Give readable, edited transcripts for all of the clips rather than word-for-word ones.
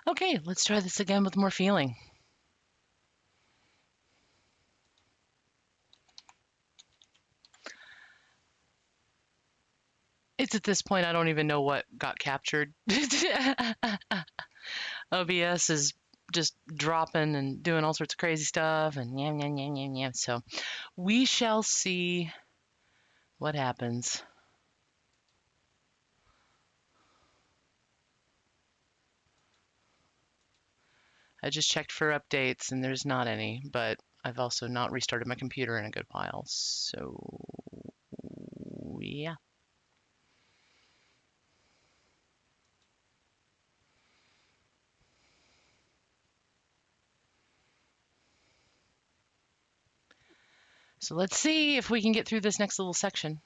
Okay, let's try this again with more feeling. It's at this point I don't even know what got captured. OBS is just dropping and doing all sorts of crazy stuff and yam, yam, yam, yam, yam. So we shall see what happens. I just checked for updates and there's not any, but I've also not restarted my computer in a good while. So yeah. So let's see if we can get through this next little section.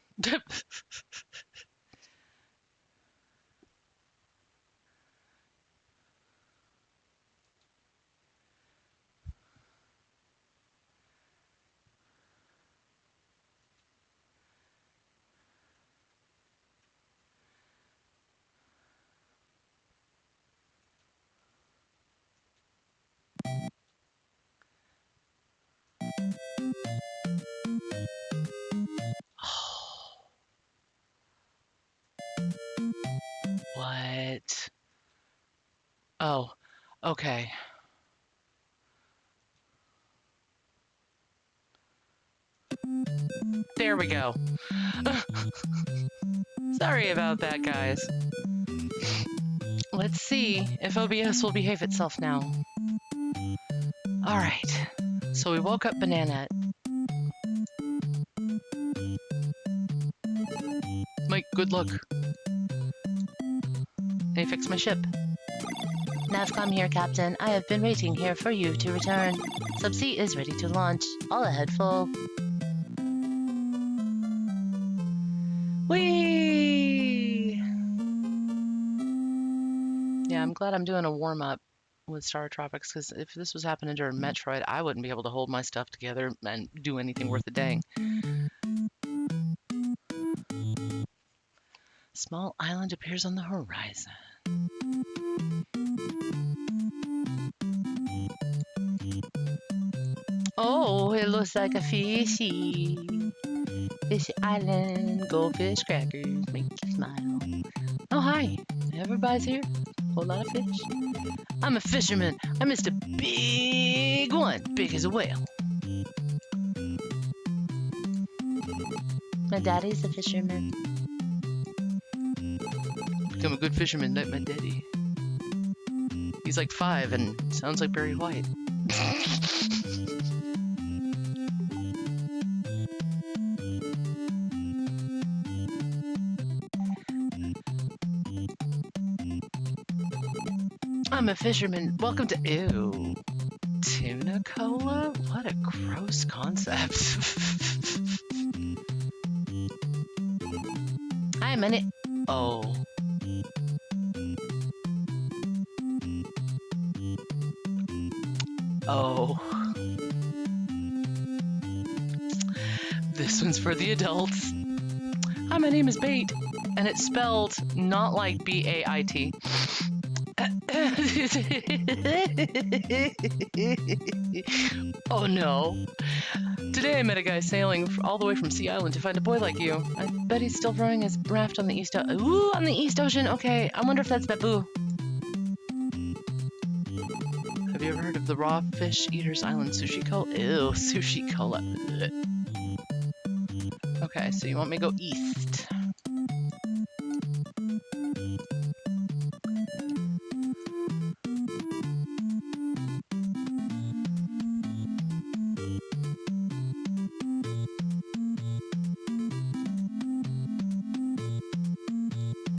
What? Oh, okay. There we go. Sorry about that, guys. Let's see if OBS will behave itself now. Alright, so we woke up Bananette. Mike, good luck. Can you fix my ship? Navcom here, Captain. I have been waiting here for you to return. Subsea is ready to launch. All ahead full. Whee! Yeah, I'm glad I'm doing a warm-up with Startropics, because if this was happening during Metroid, I wouldn't be able to hold my stuff together and do anything worth a dang. Small island appears on the horizon. Oh, it looks like a fishy. Fishy island, goldfish crackers, make you smile. Oh, hi. Everybody's here. Whole lot of fish. I'm a fisherman. I missed a big one, big as a whale. My daddy's a fisherman. Become a good fisherman like my daddy. He's like 5 and sounds like Barry White. I'm a fisherman. Welcome to... Ew. Tuna cola? What a gross concept. Hi, Minute. Oh. Oh. This one's for the adults. Hi, my name is Bait, and it's spelled not like B-A-I-T. Oh no. Today I met a guy sailing all the way from Sea Island to find a boy like you. I bet he's still rowing his raft on the East Ocean. Ooh, on the East Ocean. Okay, I wonder if that's Babu. Have you ever heard of the Raw Fish Eaters Island Sushi Cola? Ew, Sushi Cola. Ugh. Okay, so you want me to go east.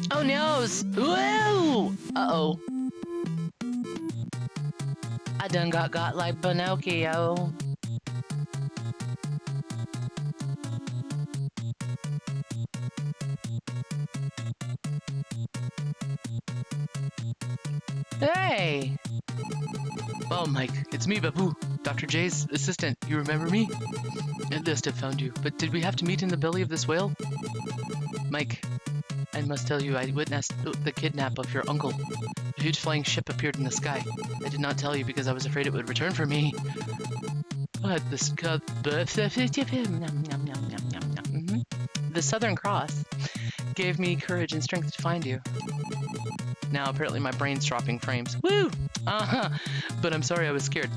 Oh noes! Whoa! Uh-oh. I done got like Pinocchio. Hey! Oh, Mike, it's me, Babu, Dr. J's assistant. You remember me? At last I found you, but did we have to meet in the belly of this whale? Mike, I must tell you, I witnessed the kidnap of your uncle. A huge flying ship appeared in the sky. I did not tell you because I was afraid it would return for me. But the Southern Cross gave me courage and strength to find you. Now apparently my brain's dropping frames. Woo! But I'm sorry I was scared.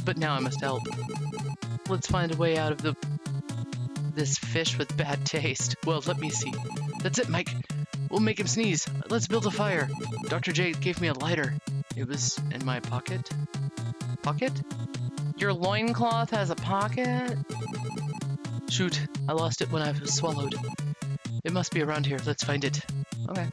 But now I must help. Let's find a way out of this fish with bad taste. Well, let me see. That's it, Mike. We'll make him sneeze. Let's build a fire. Dr. J gave me a lighter. It was in my pocket. Pocket? Your loincloth has a pocket? Shoot, I lost it when I was swallowed. It must be around here. Let's find it. Okay.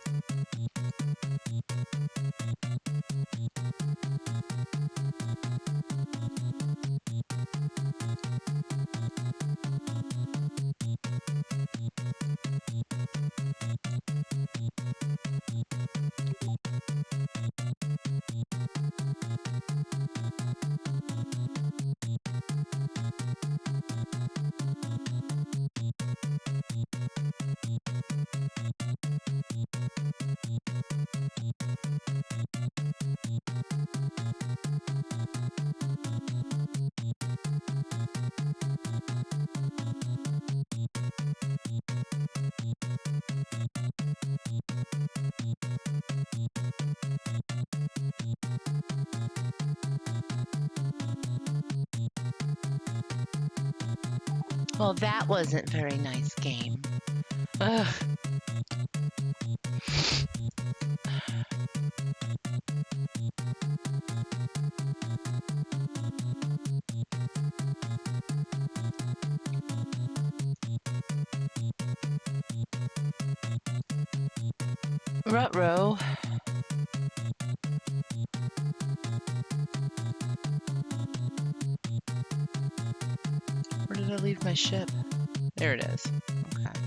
Well, that wasn't very nice game. Ugh. Ruh-roh. Where did I leave my ship? There it is. Okay.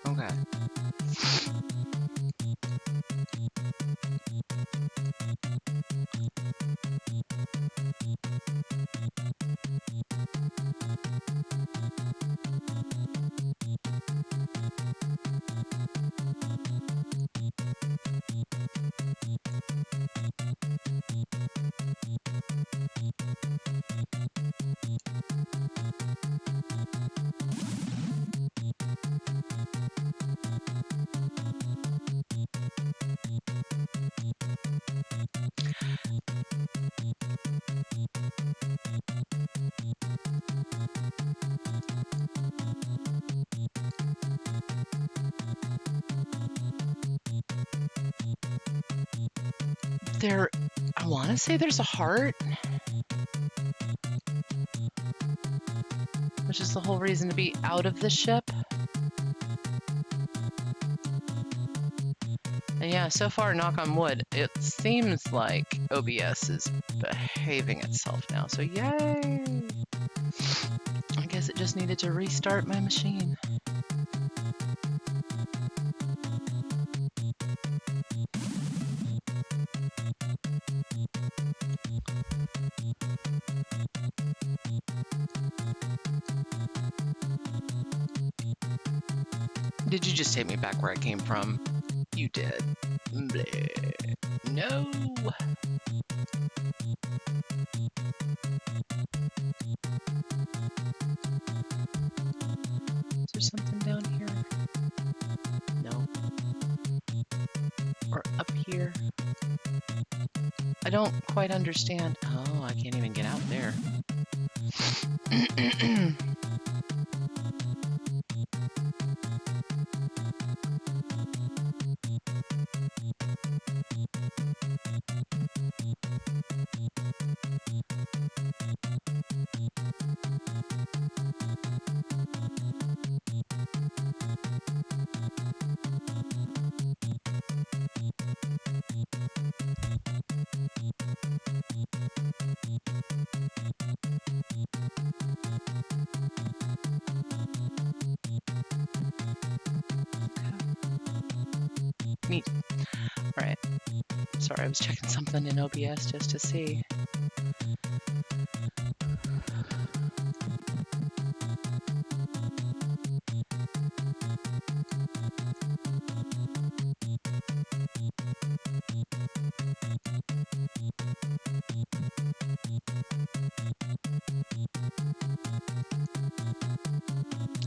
Okay. I want to say there's a heart, which is the whole reason to be out of the ship. And yeah, so far, knock on wood, it seems like OBS is behaving itself now, so yay! I guess it just needed to restart my machine. Did you just take me back where I came from? You did. Bleh. No! Is there something down here? No. Or up here? I don't quite understand. Oh, I can't even get out there. Neat. All right. Sorry, I was checking something in OBS just to see.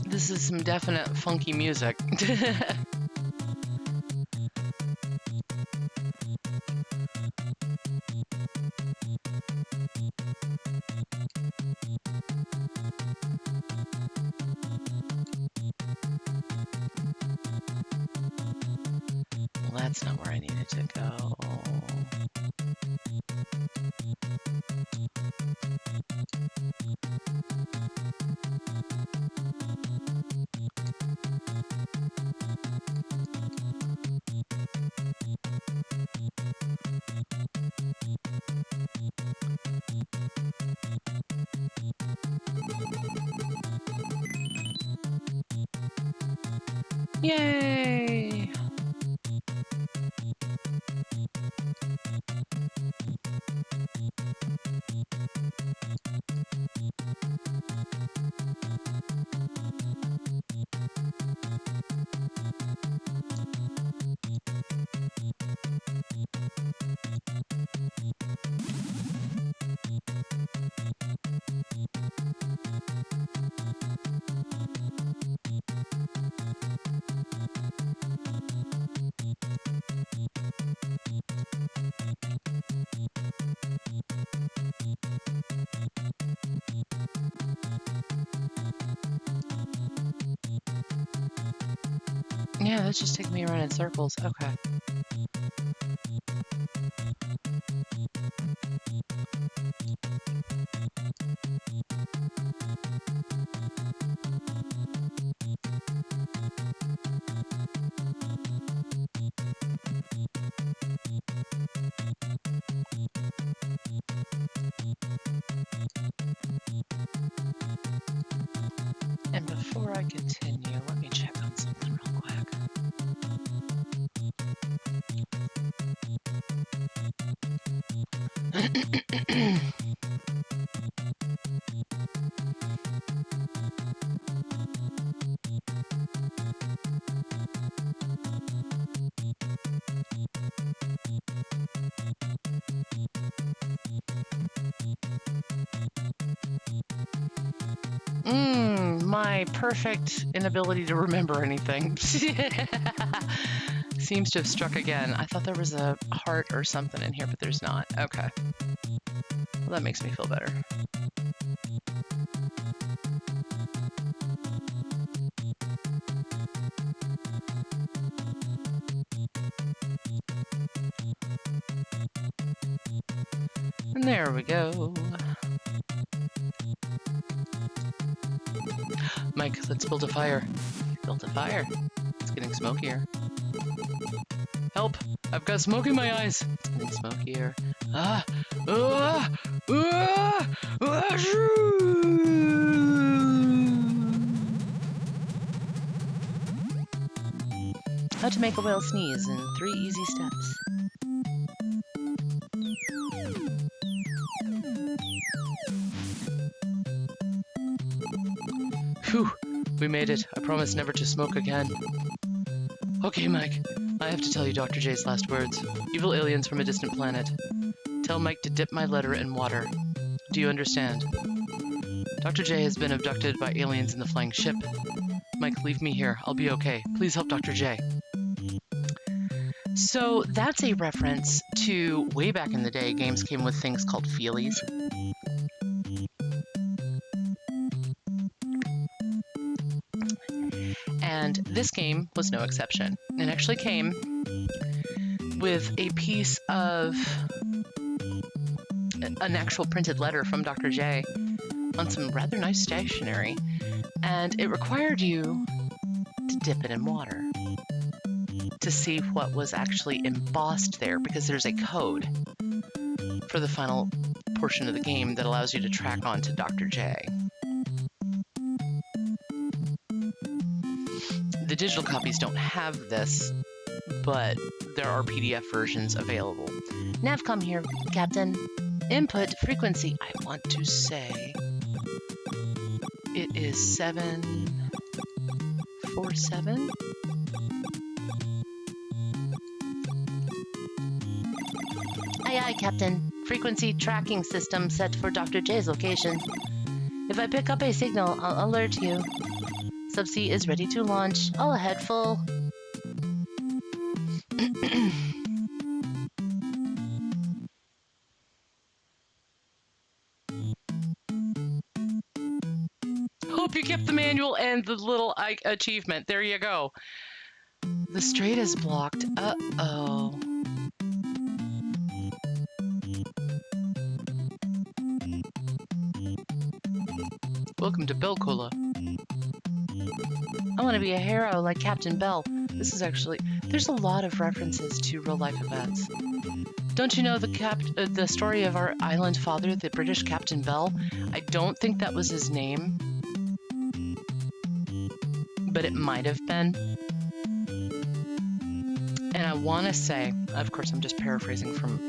This is some definite funky music. Well, that's not where I needed to go. Yay! Yeah, that's just taking me around in circles. Okay. And before I continue, let me check on something real quick. My perfect inability to remember anything seems to have struck again. I thought there was a heart or something in here, but there's not. Okay. Well, that makes me feel better. And there we go. Mike, let's build a fire. Build a fire. It's getting smokier. Help! I've got smoke in my eyes. It's getting smokier. How to make a whale sneeze in 3 easy steps. Phew, we made it. I promise never to smoke again. Okay, Mike, I have to tell you Dr. J's last words. Evil aliens from a distant planet. Tell Mike to dip my letter in water. Do you understand? Dr. J has been abducted by aliens in the flying ship. Mike, leave me here. I'll be okay. Please help Dr. J. So that's a reference to way back in the day, games came with things called feelies. And this game was no exception. It actually came with a piece of an actual printed letter from Dr. J on some rather nice stationery, and it required you to dip it in water to see what was actually embossed there, because there's a code for the final portion of the game that allows you to track on to Dr. J. The digital copies don't have this, but there are PDF versions available. Navcom here, Captain. Input frequency. I want to say it is 747. Aye, aye, Captain. Frequency tracking system set for Dr. J's location. If I pick up a signal, I'll alert you. Subsea is ready to launch. All ahead full. Hope you kept the manual and the little achievement. There you go. The strait is blocked. Uh-oh. Welcome to Belcola. I want to be a hero like Captain Bell. This is actually... There's a lot of references to real-life events. Don't you know the story of our island father, the British Captain Bell? I don't think that was his name, but it might have been. And I want to say, of course, I'm just paraphrasing from,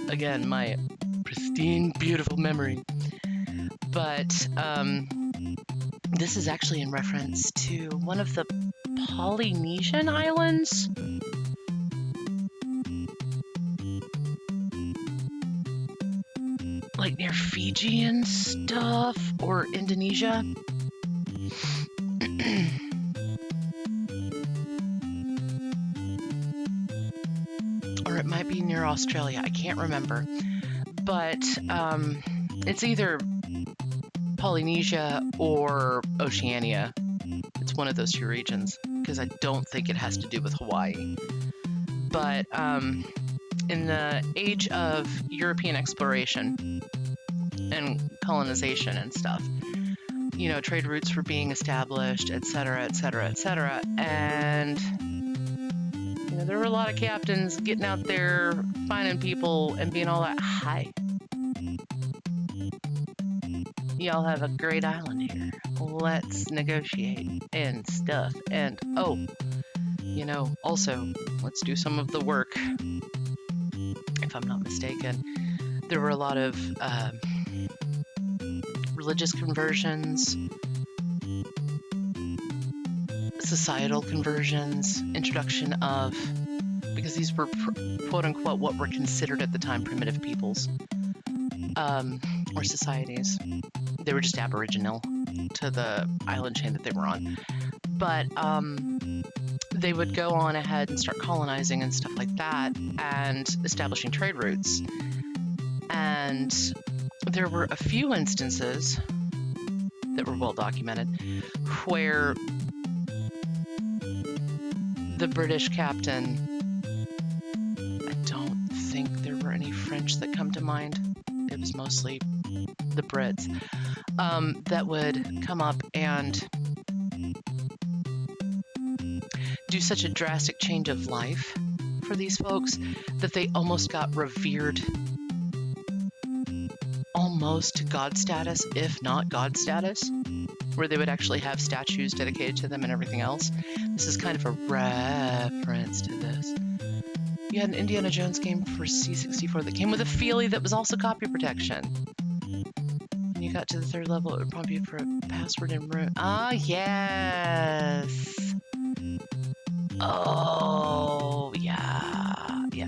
again, my pristine, beautiful memory. But this is actually in reference to one of the Polynesian islands. Like near Fiji and stuff, or Indonesia. Or it might be near Australia, I can't remember. But it's either Polynesia or Oceania. It's one of those two regions, because I don't think it has to do with Hawaii. But in the age of European exploration and colonization and stuff, you know, trade routes were being established, etc., etc., etc., and you know, there were a lot of captains getting out there, finding people, and being all like, "Hi, y'all have a great island here. Let's negotiate and stuff. And oh, you know, also, let's do some of the work." If I'm not mistaken, there were a lot of religious conversions, societal conversions, introduction of, because these were quote unquote what were considered at the time primitive peoples or societies. They were just aboriginal to the island chain that they were on. But they would go on ahead and start colonizing and stuff like that and establishing trade routes. And there were a few instances that were well documented where the British captain, I don't think there were any French that come to mind. It was mostly the Brits that would come up and do such a drastic change of life for these folks that they almost got revered almost to God status, if not God status, where they would actually have statues dedicated to them and everything else. This is kind of a reference to this. You had an Indiana Jones game for C64 that came with a feelie that was also copy protection. When you got to the third level, it would prompt you for a password and room. Ah, yes. Oh, yeah. Yeah.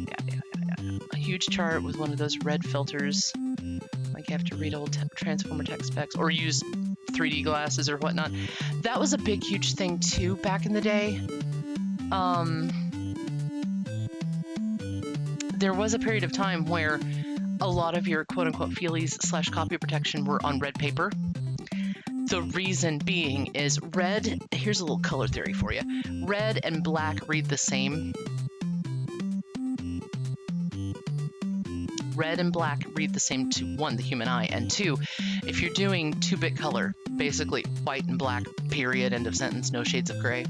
A huge chart with one of those red filters. Like you have to read old Transformer tech specs or use 3D glasses or whatnot. That was a big, huge thing too back in the day. There was a period of time where a lot of your quote-unquote feelies / copy protection were on red paper. The reason being is red, here's a little color theory for you. Red and black read the same. Red and black read the same to, one, the human eye, and two, if you're doing 2-bit color, basically white and black, period, end of sentence, no shades of gray.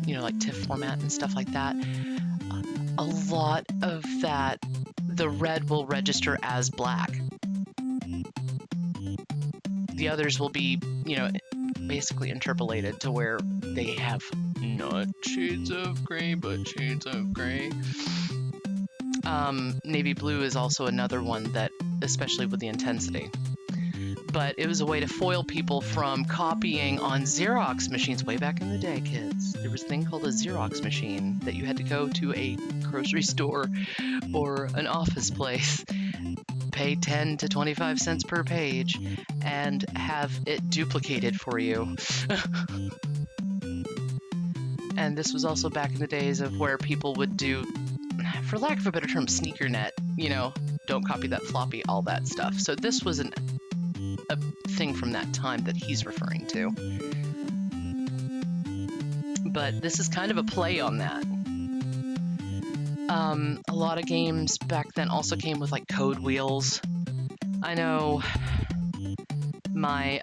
You know, like TIFF format and stuff like that. a lot of that, the red will register as black. The others will be, you know, basically interpolated to where they have not shades of gray, but shades of gray. Navy blue is also another one that, especially with the intensity. But it was a way to foil people from copying on Xerox machines. Way back in the day, kids, there was a thing called a Xerox machine that you had to go to a grocery store or an office place, pay 10 to 25 cents per page, and have it duplicated for you. And this was also back in the days of where people would do, for lack of a better term, sneaker net, you know, don't copy that floppy, all that stuff. So this was a thing from that time that he's referring to. But this is kind of a play on that. A lot of games back then also came with like code wheels. I know my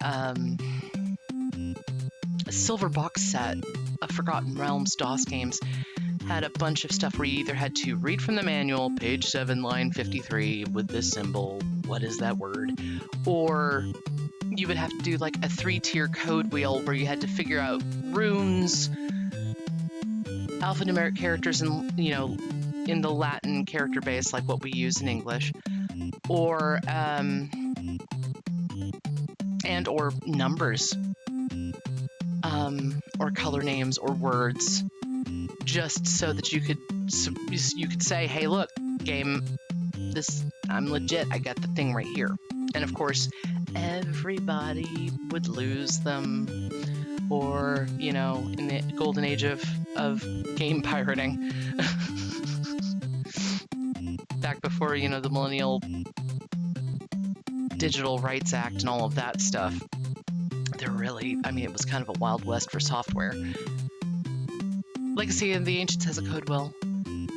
silver box set of Forgotten Realms DOS games had a bunch of stuff where you either had to read from the manual, page 7, line 53, with this symbol, what is that word? Or you would have to do like a 3-tier code wheel where you had to figure out runes, alphanumeric characters, and, you know, in the Latin character base, like what we use in English, or and or numbers, or color names or words, just so that you could say, hey, look, game, this, I'm legit, I got the thing right here. And of course, everybody would lose them, or, you know, in the golden age of game pirating, back before, you know, the Millennial Digital Rights Act and all of that stuff, they're really, I mean, it was kind of a Wild West for software. Legacy of the Ancients has a code wheel. 10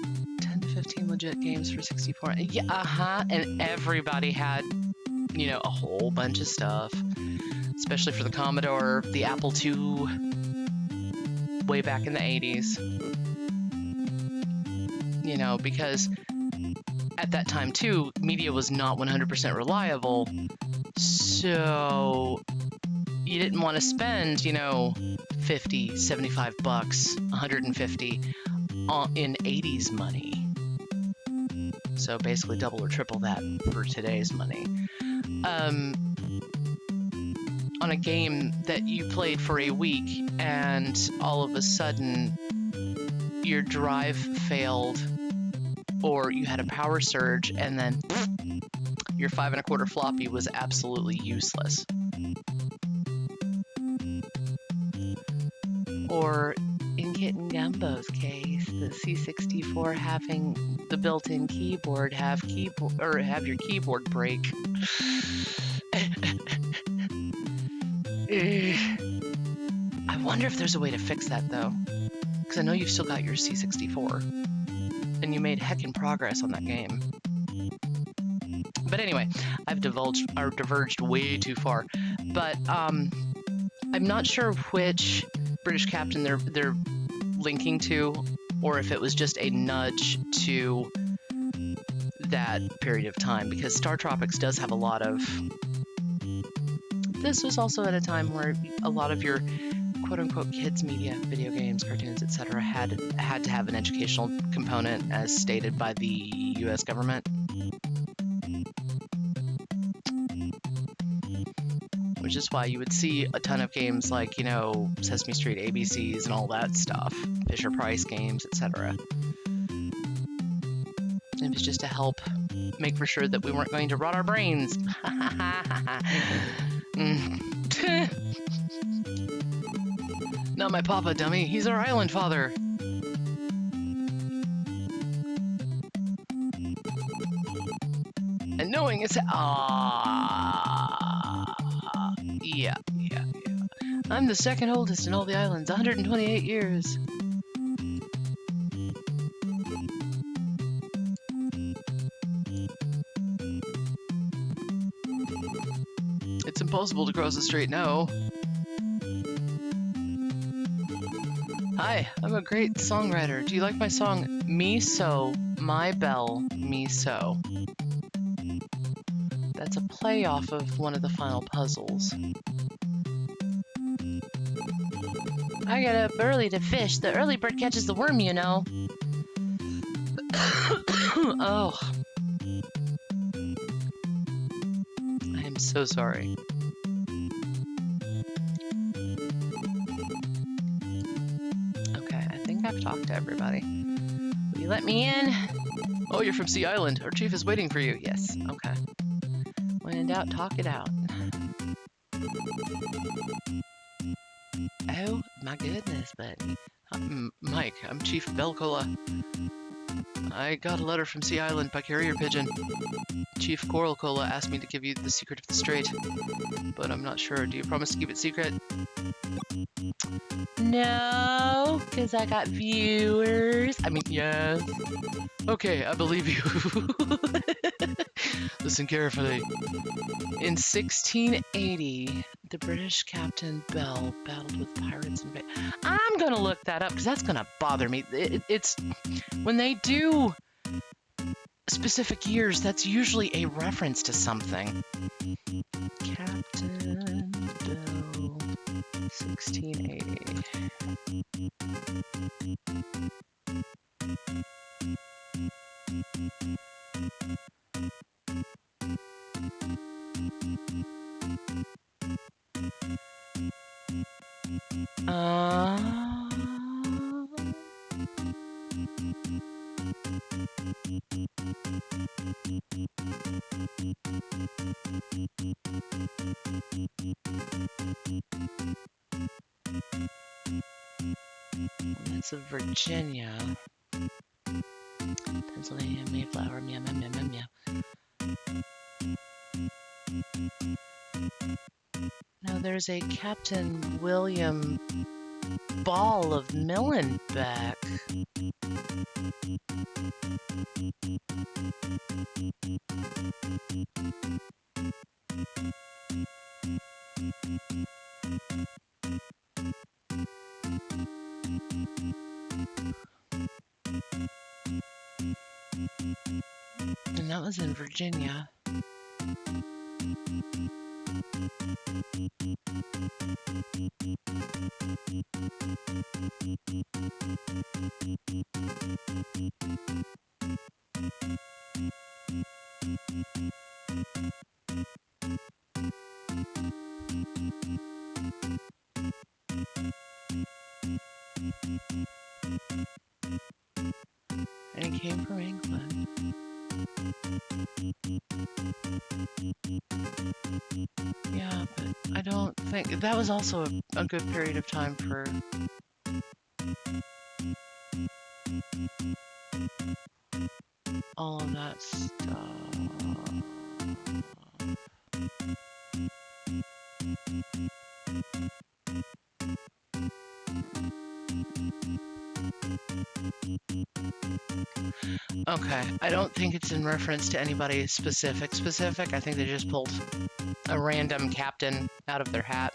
to 15 legit games for 64. Yeah, and everybody had, you know, a whole bunch of stuff, especially for the Commodore, the Apple II, way back in the 80s. You know, because at that time, too, media was not 100% reliable, so you didn't want to spend, you know, 50, 75 bucks, 150 in 80s money. So basically double or triple that for today's money. On a game that you played for a week and all of a sudden your drive failed, or you had a power surge and then your 5 1/4 floppy was absolutely useless. Or in Kitten Gumbo's case, the C64 having the built-in keyboard have your keyboard break. I wonder if there's a way to fix that though, because I know you've still got your C64 and you made heckin' progress on that game. But anyway, I've diverged way too far. But I'm not sure which British captain they're linking to, or if it was just a nudge to that period of time, because Startropics does have a lot of. This was also at a time where a lot of your quote-unquote kids media, video games, cartoons, etc., had to have an educational component as stated by the U.S. government. Which is why you would see a ton of games like, you know, Sesame Street ABCs and all that stuff, Fisher-Price games, etc. It was just to help make for sure that we weren't going to rot our brains. Not my papa, dummy. He's our island father. And knowing it's yeah. I'm the second oldest in all the islands, 128 years. It's impossible to cross the strait now. Hi, I'm a great songwriter. Do you like my song, Me So, My Bell, Me So? That's a play off of one of the final puzzles. I get up early to fish. The early bird catches the worm, you know. Oh. I am so sorry. Okay, I think I've talked to everybody. Will you let me in? Oh, you're from Sea Island. Our chief is waiting for you. Yes, okay. When in doubt, talk it out. Oh, my goodness, buddy. Mike, I'm Chief Belcola. I got a letter from Sea Island by carrier pigeon. Chief Coral Cola asked me to give you the secret of the strait, but I'm not sure. Do you promise to keep it secret? No, because I got viewers. I mean, yes. Okay, I believe you. Listen carefully. In 1680, the British Captain Bell battled with pirates and... I'm gonna look that up because that's gonna bother me. It's when they do specific years, that's usually a reference to something. Captain Bell, 1680. That's of Virginia. Pennsylvania, Mayflower, meow, meow, meow, meow, meow. Now there's a Captain William Ball of Millenbeck. And that was in Virginia. And he came from England. Yeah, but I don't think... That was also a good period of time for... all of that stuff. Okay, I don't think it's in reference to anybody specific. I think they just pulled a random captain out of their hat.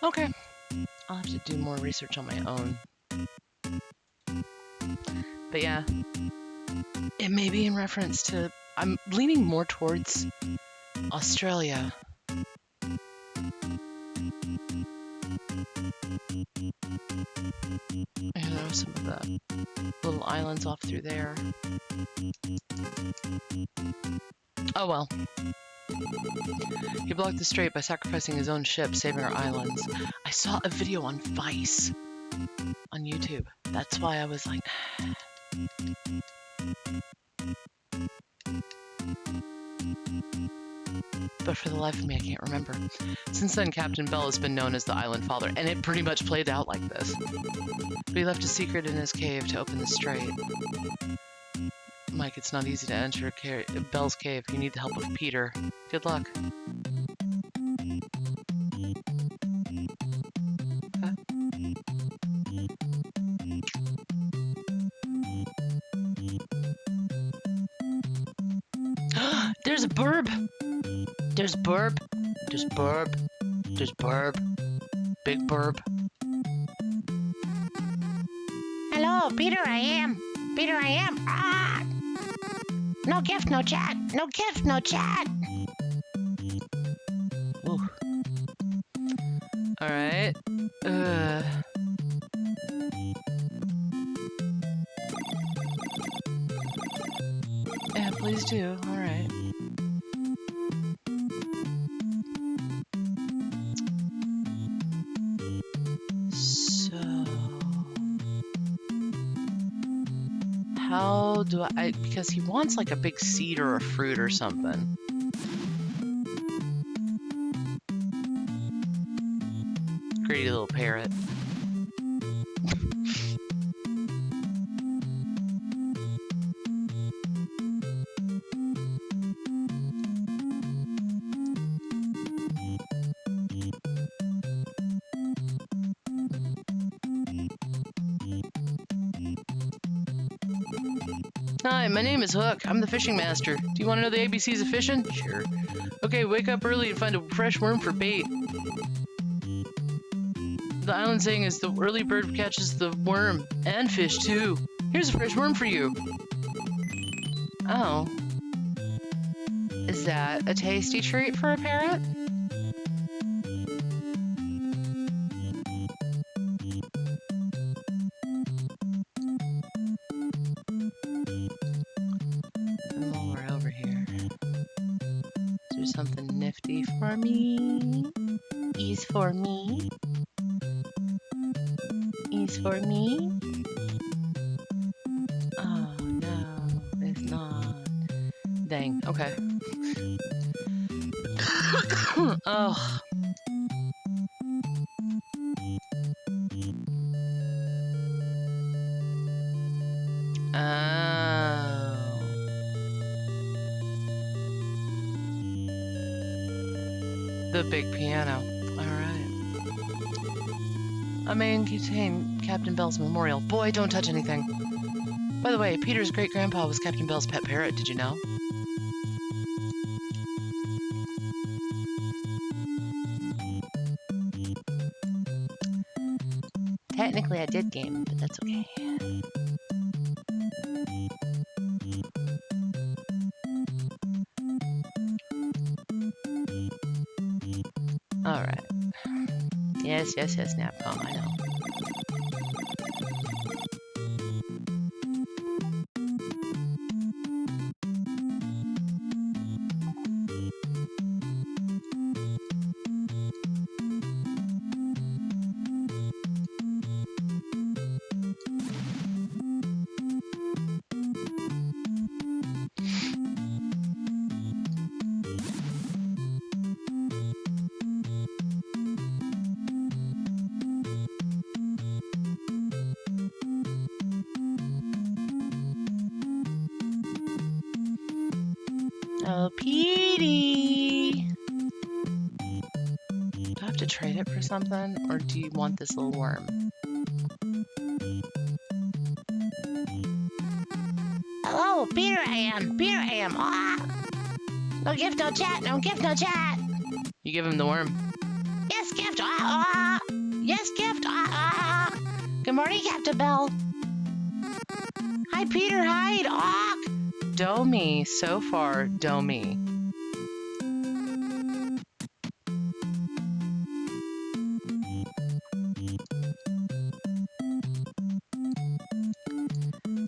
Okay. I'll have to do more research on my own. But yeah, it may be in reference to... I'm leaning more towards Australia. You know, some of the little islands off through there. Oh well. He blocked the strait by sacrificing his own ship, saving our islands. I saw a video on Vice on YouTube. That's why I was like... But for the life of me, I can't remember. Since then, Captain Bell has been known as the Island Father, and it pretty much played out like this. But he left a secret in his cave to open the strait. Mike, it's not easy to enter Bell's cave. You need the help of Peter. Good luck. Huh? There's a burb! There's burb. There's burb. There's burb. Big burb. Hello, Peter, I am. Peter, I am. Ah! No gift, no chat. No gift, no chat. Ooh. Alright. Yeah, please do. Alright. How do I, because he wants like a big seed or a fruit or something. Greedy little parrot. Hi, my name is Hook. I'm the fishing master. Do you want to know the ABCs of fishing? Sure. Okay, wake up early and find a fresh worm for bait. The island saying is the early bird catches the worm and fish too. Here's a fresh worm for you. Oh. Is that a tasty treat for a parrot? And while we're over here, is there something nifty for me? Ease for me? Ease for me? Oh no, it's not. Dang, okay. Oh. The big piano. Alright. I may contain Captain Bell's memorial. Boy, don't touch anything. By the way, Peter's great-grandpa was Captain Bell's pet parrot, did you know? Technically I did game, but that's okay. Alright. Yes, Napcom, I know. Oh, Petey! Do I have to trade it for something, or do you want this little worm? Hello, Peter, I am. Peter, I am. Ah! No gift, no chat. No gift, no chat. You give him the worm. Yes, gift. Ah, ah. Yes, gift. Ah, ah. Good morning, Captain Bell. Hi, Peter. Hide. Ah. Do-me, so far, do-me.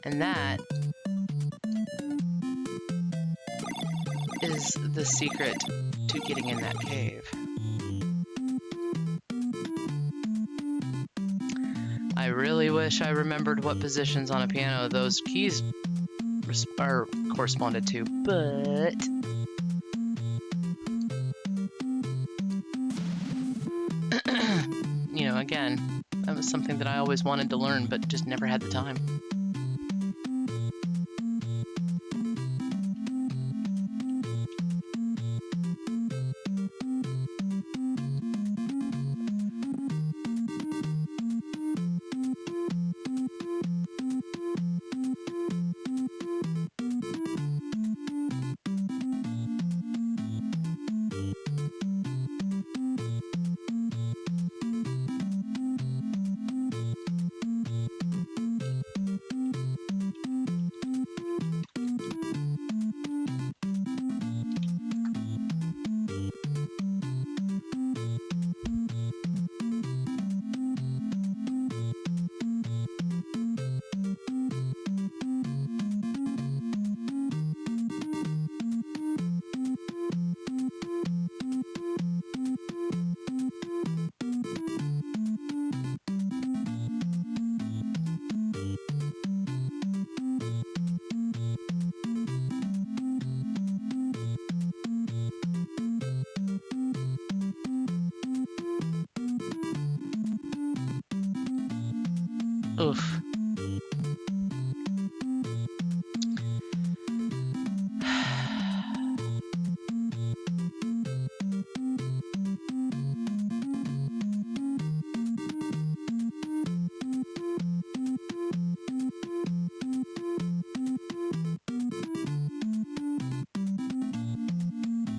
And that is the secret to getting in that cave. I really wish I remembered what positions on a piano those keys are corresponded to, but you know, again, that was something that I always wanted to learn, but just never had the time. Oof.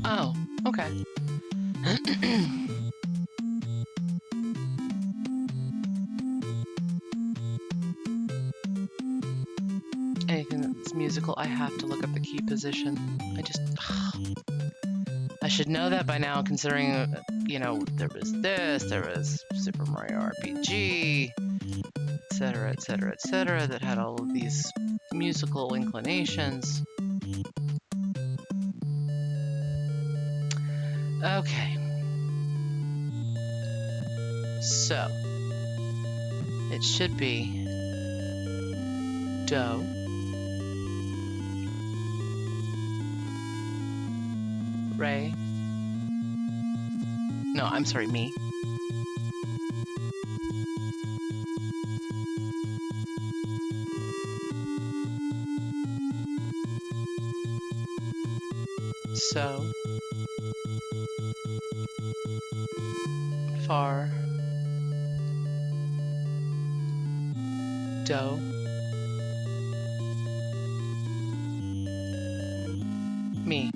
Oh, okay. Anything that's musical, I have to look up the key position. I should know that by now, considering, you know, there was Super Mario RPG, etc., etc., etc., that had all of these musical inclinations. Okay. So, it should be Do, Re. No, I'm sorry, Mi. So, Far, Do, Mi.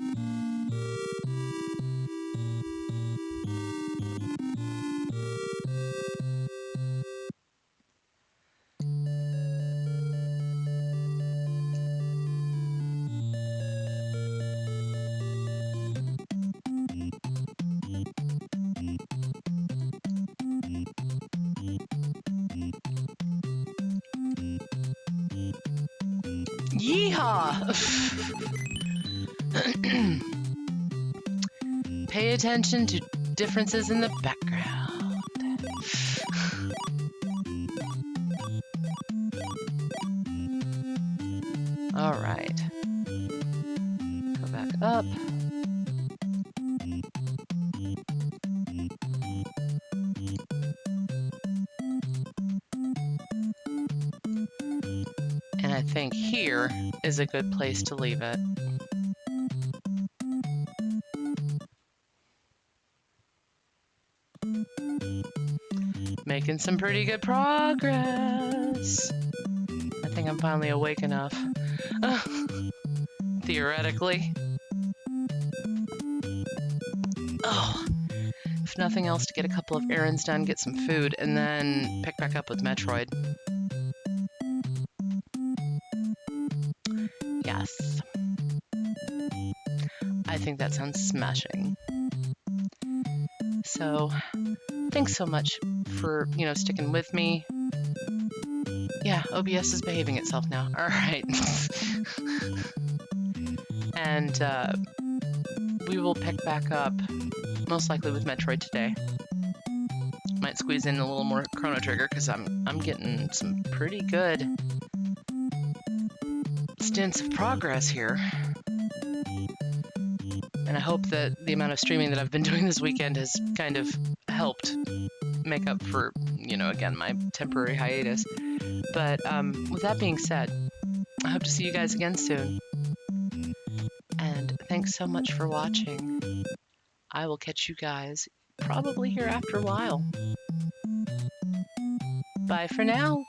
Yeehaw! Pay attention to differences in the background. All right. Go back up. And I think here is a good place to leave it. Making some pretty good progress. I think I'm finally awake enough. Theoretically. Oh, if nothing else, to get a couple of errands done, get some food, and then pick back up with Metroid. Yes. I think that sounds smashing. So, thanks so much for, sticking with me. Yeah, OBS is behaving itself now. All right. And we will pick back up, most likely with Metroid today. Might squeeze in a little more Chrono Trigger because I'm getting some pretty good stints of progress here. And I hope that the amount of streaming that I've been doing this weekend has kind of helped make up for, again, my temporary hiatus. But with that being said, I hope to see you guys again soon. And thanks so much for watching. I will catch you guys probably here after a while. Bye for now.